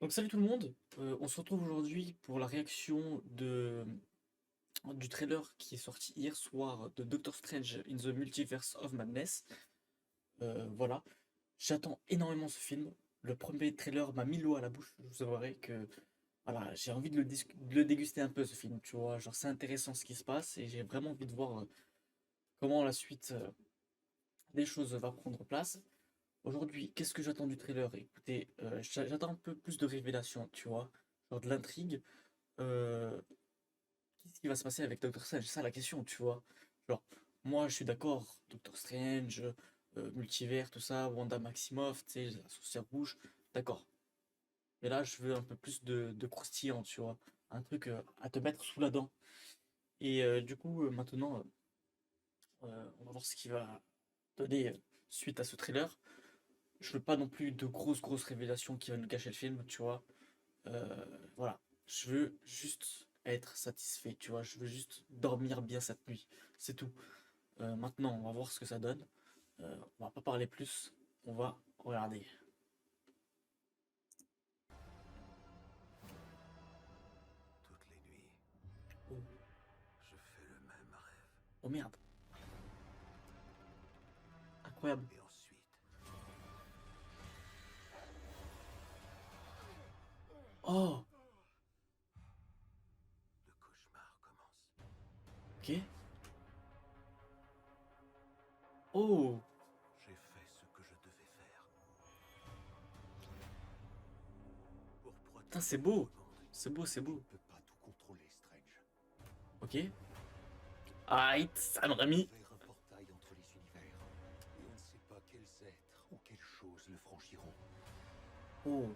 Donc salut tout le monde. On se retrouve aujourd'hui pour la réaction du trailer qui est sorti hier soir de Doctor Strange in the Multiverse of Madness. Voilà, j'attends énormément ce film. Le premier trailer m'a mis l'eau à la bouche. Je vous avouerai que voilà, j'ai envie de le déguster un peu ce film, tu vois. Genre c'est intéressant ce qui se passe et j'ai vraiment envie de voir comment la suite des choses va prendre place. Aujourd'hui, qu'est-ce que j'attends du trailer? Écoutez, j'attends un peu plus de révélations, tu vois, genre de l'intrigue. euh, Qu'est-ce qui va se passer avec Doctor Strange? C'est ça la question, tu vois. Genre, moi je suis d'accord, Doctor Strange, multivers, tout ça, Wanda Maximoff, tu sais, la sorcière rouge, d'accord. Mais là, je veux un peu plus de croustillant, tu vois. Un truc à te mettre sous la dent. Et du coup, maintenant, on va voir ce qui va donner suite à ce trailer. Je veux pas non plus de grosses révélations qui vont nous gâcher le film, tu vois. Voilà, je veux juste être satisfait, tu vois, je veux juste dormir bien cette nuit, c'est tout. Maintenant, on va voir ce que ça donne. On va pas parler plus, on va regarder. Toutes les nuits, Oh, je fais le même rêve. oh merde, incroyable. Et ensuite, Oh, le cauchemar commence. ok. Oh, J'ai fait ce que je devais faire pour putain, c'est protéger beau, notre monde. c'est beau, c'est Tu ne beau. peux pas tout contrôler, Strange. Ok. Aïe, Sam Tu as Raimi. ouvert un portail entre les univers. Et on ne sait pas quels êtres ou quelles choses le franchiront. Oh,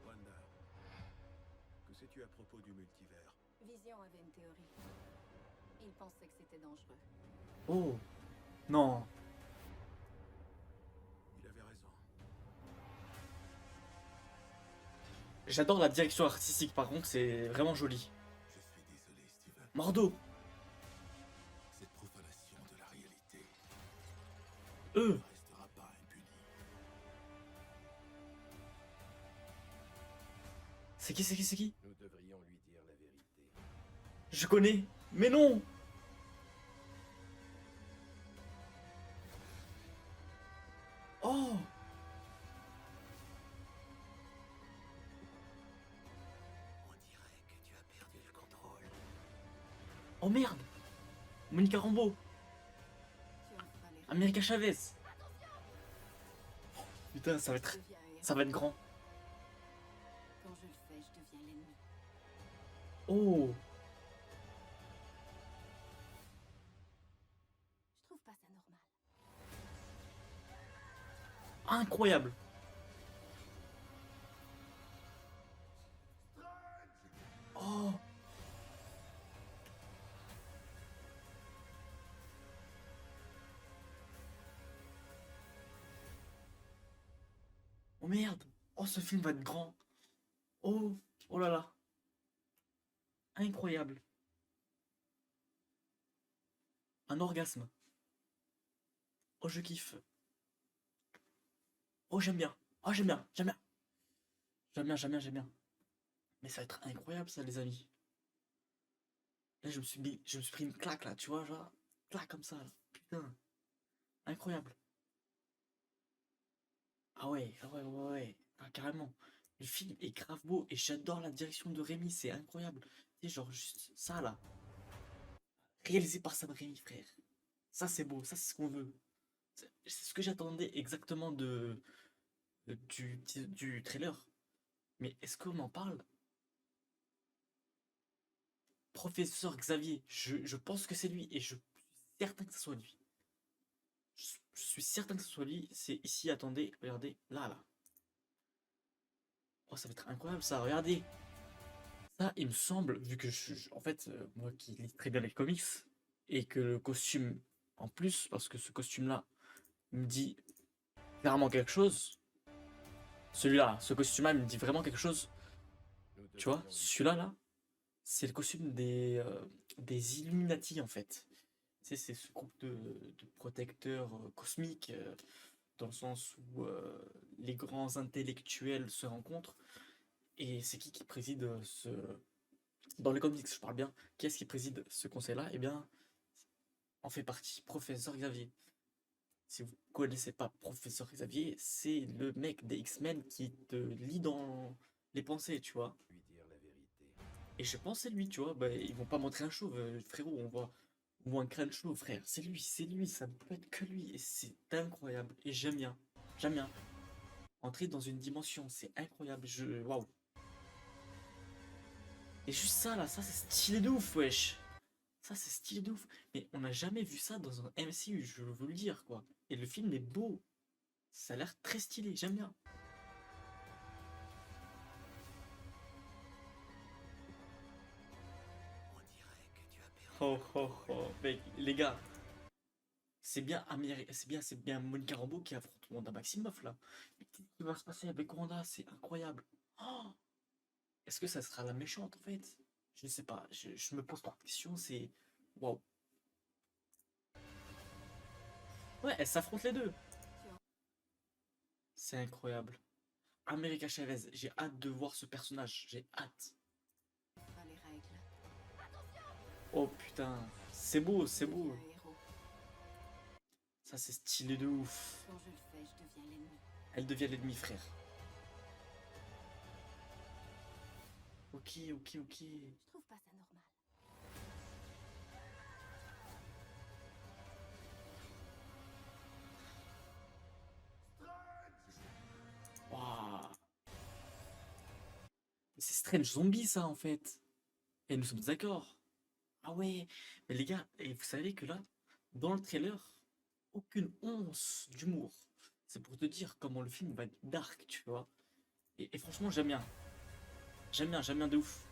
Wanda, que sais-tu à propos du multivers? Vision avait une théorie. Il pensait que c'était dangereux. oh, non. Il avait raison. J'adore la direction artistique, par contre, c'est vraiment joli. Je suis désolé, Steven. Mordo, Cette profanation de la réalité eux, ne restera pas impunie. c'est qui? Nous devrions lui dire la vérité. Je connais, mais non. Oh, On dirait que tu as perdu le contrôle. oh merde. Monica Rambeau, Tu en feras les America Chavez. Putain, Je deviens un ça héros. va être grand. Quand je le fais, je deviens l'ennemi. Oh, Je trouve pas ça normal. incroyable. Oh, oh merde. Oh, ce film va être grand. Oh, oh là là, incroyable. Un orgasme. Oh, je kiffe. Oh, j'aime bien. Oh, j'aime bien, j'aime bien. J'aime bien. Mais ça va être incroyable, ça, les amis. Là, je me suis pris une claque, là, tu vois, genre, claque comme ça, là. Putain, incroyable. Ouais. Ah, carrément. Le film est grave beau et j'adore la direction de Rémi, c'est incroyable. Tu sais, genre, juste ça, là. Réalisé par Sam Raimi, frère. Ça, c'est beau, ça, c'est ce qu'on veut. C'est ce que j'attendais exactement du trailer. Mais est-ce qu'on en parle? Professeur Xavier, je pense que c'est lui et je suis certain que ce soit lui. Je suis certain que ce soit lui. C'est ici, attendez, regardez, là. Oh, ça va être incroyable ça, regardez. Ça, il me semble, vu que en fait, moi qui lis très bien les comics, et que le costume en plus, parce que ce costume-là me dit clairement quelque chose. Celui-là, ce costume-là, il me dit vraiment quelque chose. Nous Tu vois, devrions lui dire celui-là, là, c'est le costume des Illuminati, en fait. Tu sais, c'est ce groupe de protecteurs cosmiques. dans le sens où les grands intellectuels se rencontrent. Et c'est qui préside ce... Dans les comics, je parle bien. Qui est-ce qui préside ce conseil-là? Eh bien, en fait partie Professeur Xavier. Si vous connaissez pas Professeur Xavier, c'est le mec des X-Men qui te lit dans les pensées, tu vois. Lui dire la vérité. Et je pense que c'est lui, tu vois. Bah, ils vont pas montrer un chauve, frérot. On voit un crâne chauve, frère. C'est lui, ça ne peut être que lui. Et c'est incroyable. Et j'aime bien. J'aime bien. Entrer dans une dimension, c'est incroyable. Waouh. Et juste ça, là, ça, c'est stylé de ouf, wesh. Ça, c'est stylé de ouf. Mais on n'a jamais vu ça dans un MCU, je veux le dire, quoi. Et le film est beau. Ça a l'air très stylé, j'aime bien. On dirait que tu as perdu. Oh, oh, oh. Mec, les gars, c'est bien Monica Rambeau qui affronte Wanda Maximoff, là. Mais qu'est-ce qui va se passer avec Wanda? C'est incroyable. Oh, est-ce que ça sera la méchante, en fait? Je ne sais pas. Je me pose pas de question, c'est... Waouh. Ouais, elles s'affrontent les deux. C'est incroyable. America Chavez, j'ai hâte de voir ce personnage, j'ai hâte. Pas les règles. Oh putain, c'est beau, c'est Je beau. deviens un héros. Ça c'est stylé de ouf. Quand je le fais, je deviens l'ennemi. Elle devient l'ennemi, frère. Ok, ok, ok. Je trouve pas ça normal. Waouh. Mais c'est Strange Zombie ça en fait. Et nous sommes d'accord. Ah ouais. Mais les gars, et vous savez que là, dans le trailer, aucune once d'humour. C'est pour te dire comment le film va être dark, tu vois. Et franchement, j'aime bien. J'aime bien de ouf.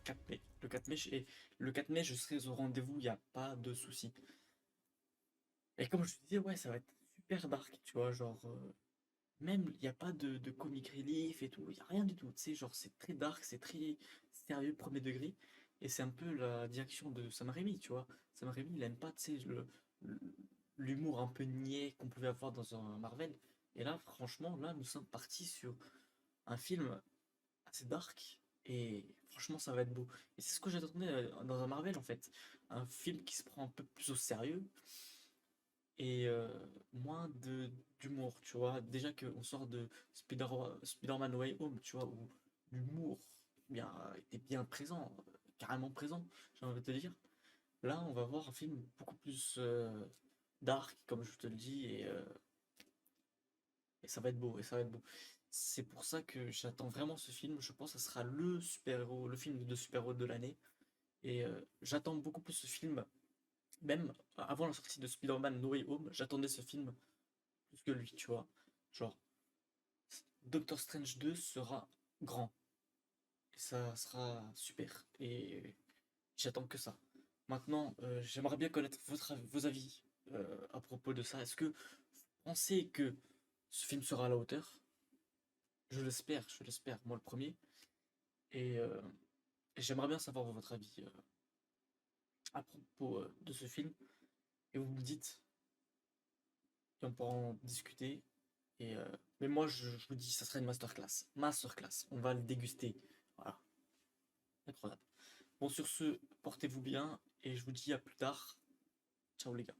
4 mai. Le 4 mai, je serai au rendez-vous, il n'y a pas de souci. Et comme je te disais, ouais, ça va être super dark, tu vois, genre, même, il n'y a pas de comic relief et tout, il n'y a rien du tout, tu sais, genre, c'est très dark, c'est très sérieux, premier degré, et c'est un peu la direction de Sam Raimi, tu vois. Sam Raimi, il aime pas, tu sais, le- l'humour un peu niais qu'on pouvait avoir dans un Marvel. Et là, franchement, là, nous sommes partis sur un film assez dark, et franchement, ça va être beau. Et c'est ce que j'attendais dans un Marvel, en fait. Un film qui se prend un peu plus au sérieux, et moins d'humour, tu vois. Déjà qu'on sort de Spider-Man Way Home, tu vois, où l'humour bien, était bien présent, carrément présent, j'ai envie de te dire. Là, on va voir un film beaucoup plus dark, comme je te le dis, et ça va être beau, et ça va être beau. C'est pour ça que j'attends vraiment ce film. Je pense que ce sera le super-héros, le film de super-héros de l'année. Et j'attends beaucoup plus ce film. Même avant la sortie de Spider-Man No Way Home, j'attendais ce film plus que lui, tu vois. Genre, Doctor Strange 2 sera grand. Et ça sera super. Et j'attends que ça. Maintenant, j'aimerais bien connaître vos avis à propos de ça. Est-ce que vous pensez que ce film sera à la hauteur? Je l'espère, moi le premier. Et j'aimerais bien savoir votre avis à propos de ce film. Et vous me dites, et on pourra en discuter. Et, mais moi, je vous dis, ça serait une masterclass. Masterclass. On va le déguster. Voilà. Incroyable. Bon, sur ce, portez-vous bien et je vous dis à plus tard. Ciao les gars.